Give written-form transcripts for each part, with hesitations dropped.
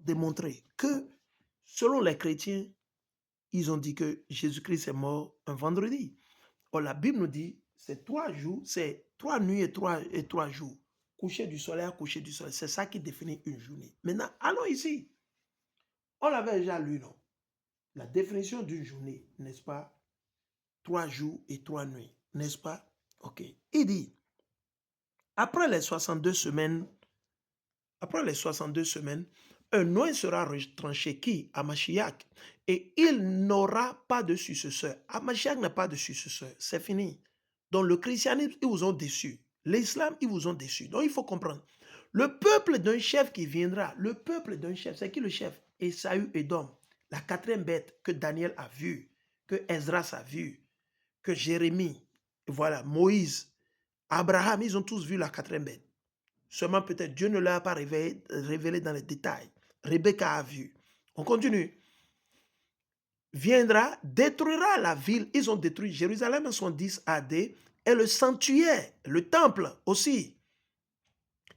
démontré que, selon les chrétiens, ils ont dit que Jésus-Christ est mort un vendredi. Or, la Bible nous dit, c'est 3 jours, c'est 3 nuits et 3 jours. Coucher du soleil à coucher du soleil. C'est ça qui définit une journée. Maintenant, allons ici. On l'avait déjà lu, non? La définition d'une journée, n'est-ce pas? 3 jours et 3 nuits, n'est-ce pas? Ok. Il dit, après les 62 semaines, après les 62 semaines, un noyau sera retranché qui? À Mashiach. Et il n'aura pas de successeur. À Mashiach n'a pas de successeur. C'est fini. Donc le christianisme, ils vous ont déçu. L'islam, ils vous ont déçu. Donc il faut comprendre. Le peuple d'un chef qui viendra, le peuple d'un chef, c'est qui le chef? Esaü Edom, la 4e bête que Daniel a vue, que Esdras a vue, que Jérémie, voilà, Moïse, Abraham, ils ont tous vu la 4e bête. Seulement peut-être Dieu ne l'a pas révélé dans les détails. Rebecca a vu. On continue. Viendra, détruira la ville. Ils ont détruit Jérusalem en 70 AD et le sanctuaire, le temple aussi.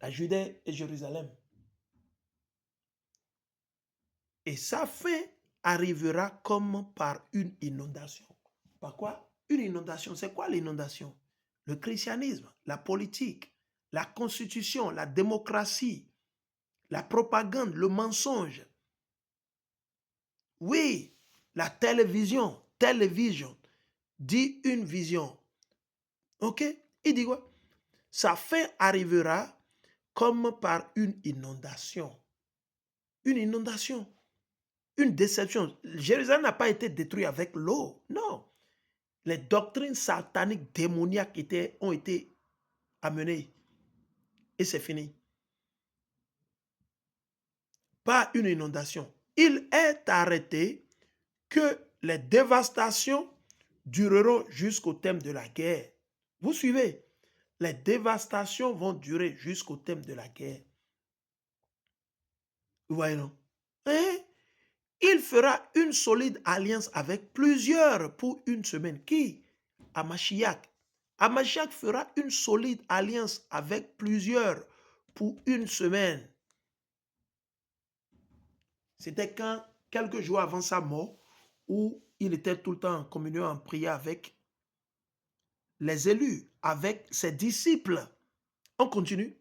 La Judée et Jérusalem. Et sa fin arrivera comme par une inondation. Par quoi? Une inondation. C'est quoi l'inondation? Le christianisme, la politique, la constitution, la démocratie, la propagande, le mensonge. Oui, la télévision dit une vision. Ok? Il dit quoi? Sa fin arrivera comme par une inondation. Une inondation. Une déception. Jérusalem n'a pas été détruit avec l'eau. Non. Les doctrines sataniques démoniaques ont été amenées. Et c'est fini. Pas une inondation. Il est arrêté que les dévastations dureront jusqu'au thème de la guerre. Vous suivez? Les dévastations vont durer jusqu'au thème de la guerre. Vous voyez, non? Il fera une solide alliance avec plusieurs pour une semaine. Qui? Amashiach. Amashiach fera une solide alliance avec plusieurs pour une semaine. C'était quand, quelques jours avant sa mort, où il était tout le temps en communion, en prière avec les élus, avec ses disciples. On continue.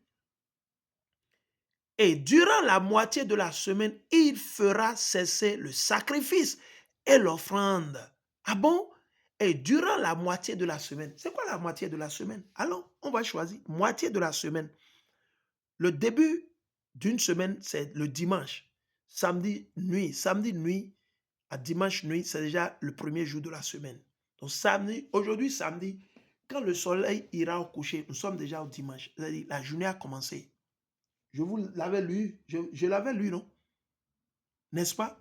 Et durant la moitié de la semaine, il fera cesser le sacrifice et l'offrande. Ah bon? Et durant la moitié de la semaine, c'est quoi la moitié de la semaine? Allons, on va choisir. Moitié de la semaine. Le début d'une semaine, c'est le dimanche. Samedi nuit à dimanche nuit, c'est déjà le premier jour de la semaine. Donc samedi, aujourd'hui samedi, quand le soleil ira au coucher, nous sommes déjà au dimanche. C'est-à-dire la journée a commencé. Je vous l'avais lu, je l'avais lu, non? N'est-ce pas?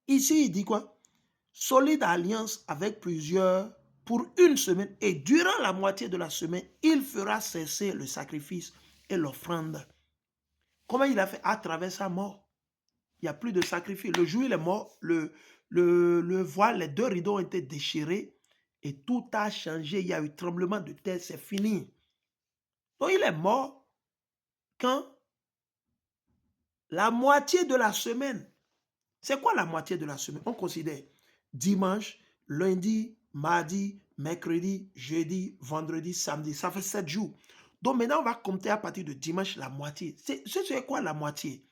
Ici, il dit quoi? Solide alliance avec plusieurs pour une semaine et durant la moitié de la semaine, il fera cesser le sacrifice et l'offrande. Comment il a fait? À travers sa mort. Il n'y a plus de sacrifice. Le jour où il est mort, le voile, les 2 rideaux ont été déchirés et tout a changé. Il y a eu tremblement de terre, c'est fini. Donc il est mort quand la moitié de la semaine. C'est quoi la moitié de la semaine? On considère dimanche, lundi, mardi, mercredi, jeudi, vendredi, samedi. Ça fait 7 jours. Donc maintenant, on va compter à partir de dimanche la moitié. C'est quoi la moitié?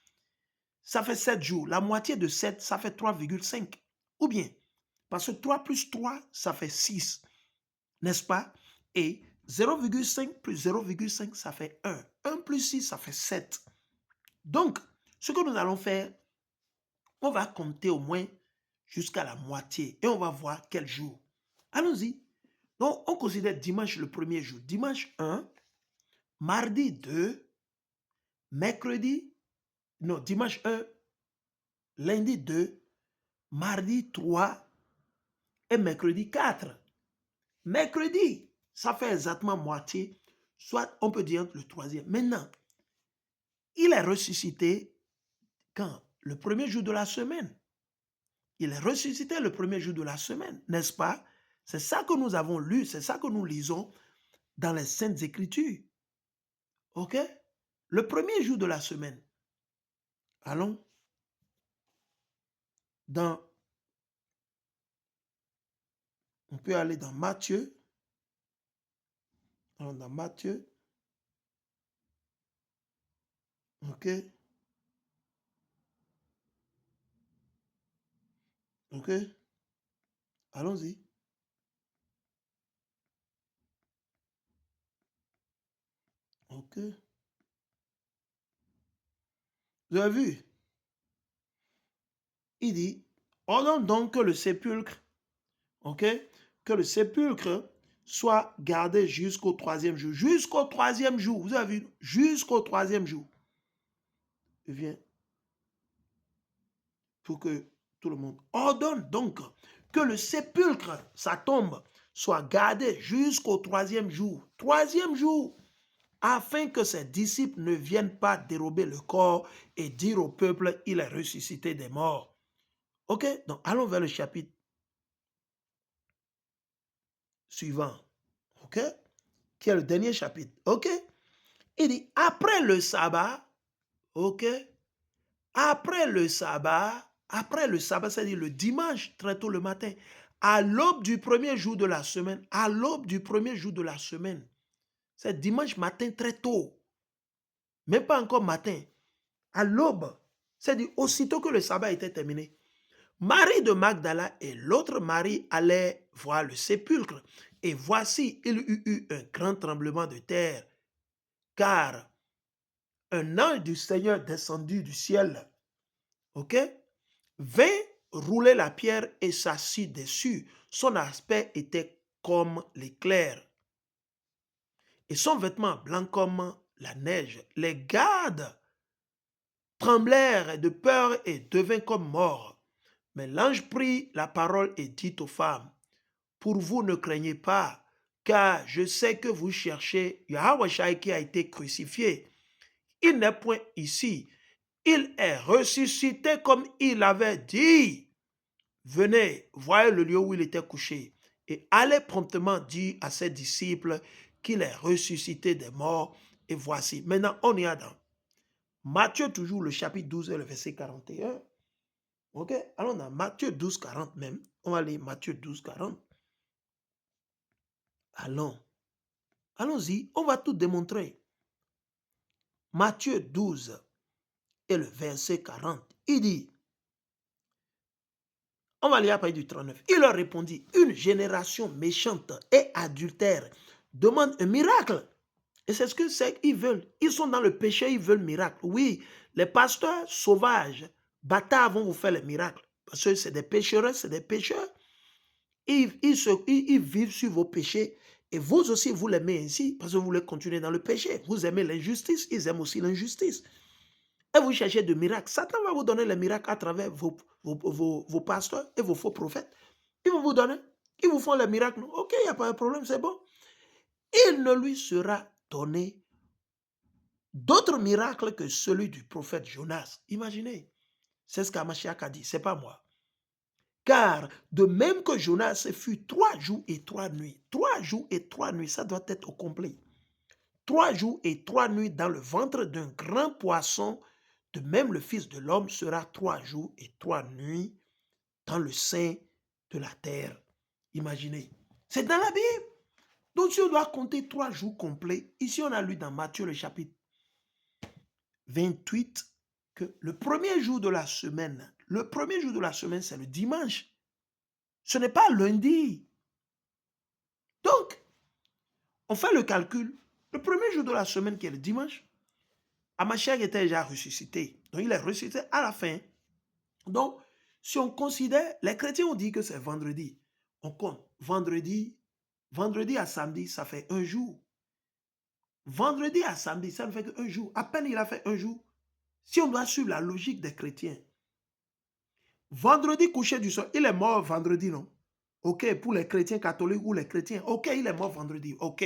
Ça fait 7 jours. La moitié de 7, ça fait 3,5. Ou bien, parce que 3 plus 3, ça fait 6. N'est-ce pas? Et 0,5 plus 0,5, ça fait 1. 1 plus 6, ça fait 7. Donc, ce que nous allons faire, on va compter au moins jusqu'à la moitié et on va voir quel jour. Allons-y. Donc, on considère dimanche le premier jour. Dimanche 1, mardi 2, mercredi, non, dimanche 1, lundi 2, mardi 3 et mercredi 4. Mercredi, ça fait exactement moitié, soit on peut dire le troisième. Maintenant, il est ressuscité quand? Le premier jour de la semaine. Il est ressuscité le premier jour de la semaine, n'est-ce pas? C'est ça que nous avons lu, c'est ça que nous lisons dans les Saintes Écritures. OK? Le premier jour de la semaine. Allons. dans, on peut aller dans Matthieu. Allons dans Matthieu. OK. OK. Allons-y. OK. Vous avez vu? Il dit, ordonne donc que le sépulcre, OK, que le sépulcre soit gardé jusqu'au troisième jour. Jusqu'au troisième jour. Vous avez vu? Jusqu'au troisième jour. Il vient pour que tout le monde ordonne donc que le sépulcre, sa tombe, soit gardé jusqu'au troisième jour. Troisième jour. Afin que ses disciples ne viennent pas dérober le corps et dire au peuple, il est ressuscité des morts. OK? Donc, allons vers le chapitre suivant. OK? Qui est le dernier chapitre. OK? Il dit, après le sabbat, OK? Après le sabbat, c'est-à-dire le dimanche, très tôt le matin, à l'aube du premier jour de la semaine, à l'aube du premier jour de la semaine, c'est dimanche matin très tôt, même pas encore matin, à l'aube, c'est-à-dire aussitôt que le sabbat était terminé, Marie de Magdala et l'autre Marie allaient voir le sépulcre. Et voici, il y eut un grand tremblement de terre, car un ange du Seigneur descendu du ciel, OK, vint rouler la pierre et s'assit dessus. Son aspect était comme l'éclair et son vêtement blanc comme la neige. Les gardes tremblèrent de peur et devinrent comme morts. Mais l'ange prit la parole et dit aux femmes, pour vous ne craignez pas, car je sais que vous cherchez Yahweh Shai qui a été crucifié. Il n'est point ici. Il est ressuscité comme il avait dit. Venez, voyez le lieu où il était couché, et allez promptement dire à ses disciples qu'il est ressuscité des morts. Et voici. Maintenant, on y a dans Matthieu, toujours le chapitre 12 et le verset 41. OK? Allons dans Matthieu 12, 40 même. On va lire Matthieu 12, 40. Allons. Allons-y, on va tout démontrer. Matthieu 12 et le verset 40. Il dit, on va lire après du 39. Il leur répondit, une génération méchante et adultère demande un miracle. Et c'est ce que c'est qu'ils veulent. Ils sont dans le péché, ils veulent miracle. Oui, les pasteurs sauvages, bâtards vont vous faire les miracles. Parce que c'est des péchereux, c'est des pécheurs. Ils vivent sur vos péchés. Et vous aussi, vous l'aimez ainsi, parce que vous voulez continuer dans le péché. Vous aimez l'injustice, ils aiment aussi l'injustice. Et vous cherchez de miracles. Satan va vous donner les miracles à travers vos pasteurs et vos faux prophètes. Ils vont vous donner. Ils vous font les miracles. Ok, il n'y a pas de problème, c'est bon. Il ne lui sera donné d'autres miracles que celui du prophète Jonas. Imaginez. C'est ce qu'Amashiach a dit. Ce n'est pas moi. Car de même que Jonas fut 3 jours et 3 nuits, 3 jours et 3 nuits, ça doit être au complet. 3 jours et 3 nuits dans le ventre d'un grand poisson, de même le Fils de l'homme sera 3 jours et 3 nuits dans le sein de la terre. Imaginez. C'est dans la Bible. Donc si on doit compter 3 jours complets, ici on a lu dans Matthieu le chapitre 28 que le premier jour de la semaine, c'est le dimanche. Ce n'est pas lundi. Donc, on fait le calcul. Le premier jour de la semaine, qui est le dimanche, Amashiach était déjà ressuscité. Donc, il est ressuscité à la fin. Donc, si on considère, les chrétiens ont dit que c'est vendredi. On compte vendredi à samedi, ça fait un jour. Vendredi à samedi, ça ne fait qu'un jour. À peine il a fait un jour. Si on doit suivre la logique des chrétiens, vendredi coucher du soleil, il est mort vendredi, non? OK, pour les chrétiens catholiques ou les chrétiens, OK, il est mort vendredi, OK.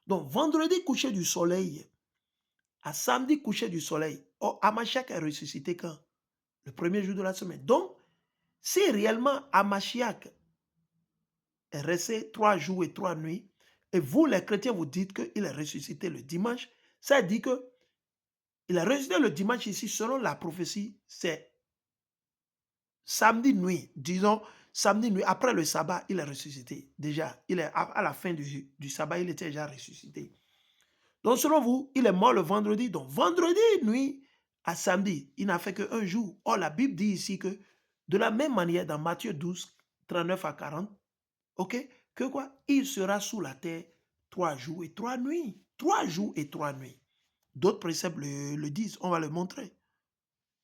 Donc, vendredi coucher du soleil, à samedi coucher du soleil, oh, Amashiach est ressuscité quand? Le premier jour de la semaine. Donc, si réellement Amashiach est resté 3 jours et 3 nuits, et vous, les chrétiens, vous dites qu'il est ressuscité le dimanche, ça dit que il est ressuscité le dimanche ici, selon la prophétie, c'est samedi nuit, disons, samedi nuit, après le sabbat, il est ressuscité. Déjà, il est à la fin du sabbat, il était déjà ressuscité. Donc, selon vous, il est mort le vendredi. Donc, vendredi nuit à samedi, il n'a fait qu'un jour. Or, la Bible dit ici que, de la même manière, dans Matthieu 12, 39 à 40, ok, que quoi? Il sera sous la terre 3 jours et 3 nuits. 3 jours et 3 nuits. D'autres préceptes le disent, on va le montrer.